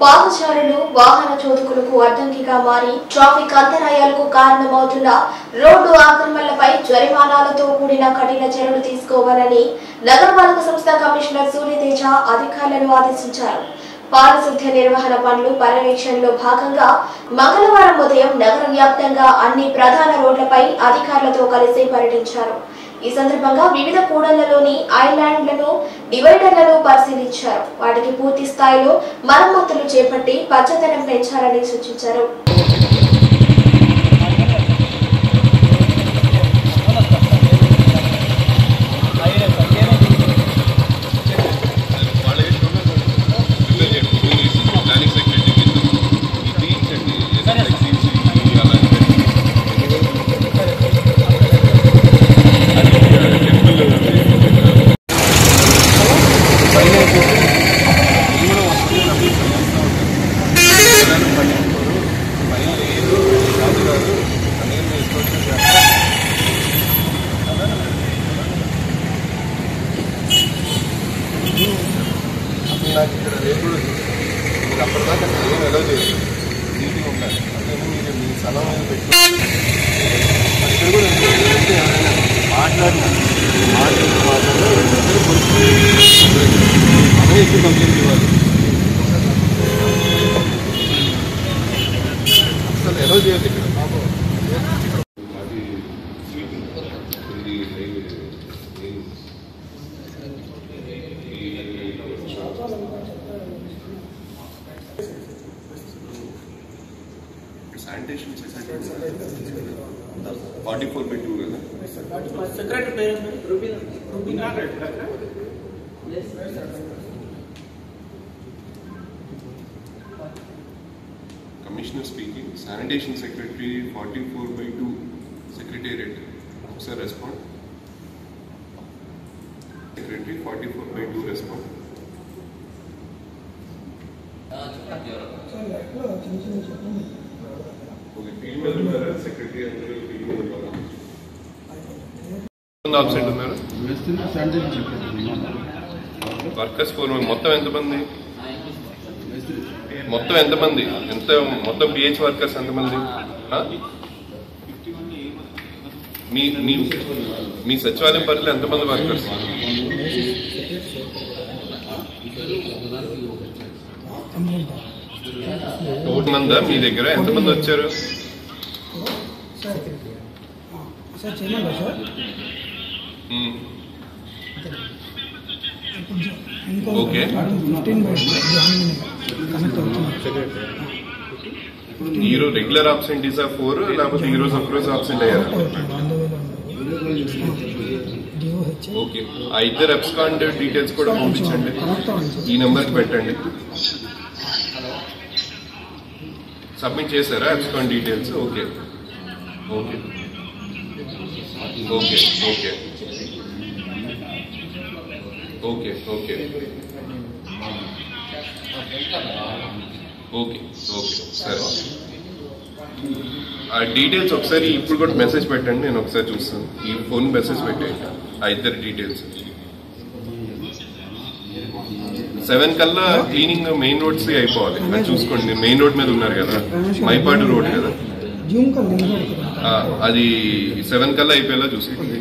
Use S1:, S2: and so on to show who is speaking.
S1: పాదచారులు వాహన చోదకులకు అడ్డంకిగా మారి ట్రాఫిక్ అంతరాయాలకు కారణమవుతున్న రోడ్డు ఆక్రమణలపై జరిమానాలతో కూడిన కఠిన చర్యలు తీసుకోవాలని నగరపాలక సంస్థ కమిషనర్ సూర్యతేజ అధికారులను ఆదేశించారు. పారిశుద్ధ్య నిర్వహణ పనులు పర్యవేక్షణలో భాగంగా మంగళవారం ఉదయం నగర వ్యాప్తంగా అన్ని ప్రధాన రోడ్లపై అధికారులతో కలిసి పర్యటించారు. ఈ సందర్భంగా వివిధ కూడళ్లలోని ఐలాండ్లను డివైడర్లను పరిశీలించారు. వాటికి పూర్తి స్థాయిలో మరమ్మతులు చేపట్టి పచ్చదనం పెంచాలని సూచించారు.
S2: నాకు ఇక్కడ రేపు మీరు అప్పటిదాకా ఏం ఎలా చేయాలి నీట్గా ఉండాలి. అంటే మీరు మీ స్థలం మీద పెట్టుకోవాలి. ఇక్కడ కూడా ఎవరైనా మాట్లాడిన అదే ఎక్కువ కంప్లైంట్ ఇవ్వాలి. అసలు ఎలా చేయాలి ఇక్కడ
S3: శానిటేషన్ 44/2 కదా
S4: సెక్రటరీ పేరు Rubina
S3: commissioner speaking. Sanitation secretary 44/2 secretariat ఒకసారి respond. Secretary 44/2 respond. Okay, field మీద ఉన్నారా సెక్రటరీ? అందరూ ఫీల్డ్ మీద ఉన్నారా? ఆబ్సెంట్ ఉన్నారు. వర్కర్స్ ఫోర్ మొత్తం ఎంతమంది? మొత్తం పిహెచ్ వర్కర్స్ ఎంతమంది? మీ సచివాలయం పరిధిలో ఎంతమంది వర్కర్స్? టోటల్ మందా మీ దగ్గర? ఎంతమంది వచ్చారు? ఓకే, ఈరోజు రెగ్యులర్ ఆబ్సెంటీసా 4 లేకపోతే ఈరోజు ఒక్కరోజు ఆబ్సెంట్ అయ్యారు? ఓకే, ఆ ఇద్దరు అబ్స్కాండ్ డీటెయిల్స్ కూడా పంపించండి, ఈ నెంబర్కి పెట్టండి. సబ్మిట్ చేశారా abscond details? Okay okay okay okay okay okay okay okay సరే. ఆ డీటెయిల్స్ ఒకసారి ఇప్పుడు కూడా మెసేజ్ పెట్టండి, నేను ఒకసారి చూస్తాను. ఈ ఫోన్ మెసేజ్ పెట్టండి ఆ ఇద్దరు డీటెయిల్స్. 7 కల్లా క్లీనింగ్ మెయిన్ రోడ్స్ అయిపోవాలి, అది చూసుకోండి. మెయిన్ రోడ్ మీద ఉన్నారు కదా, మైపాడు రోడ్ కదా, అది 7 కల్లా అయిపోయేలా చూసుకోండి.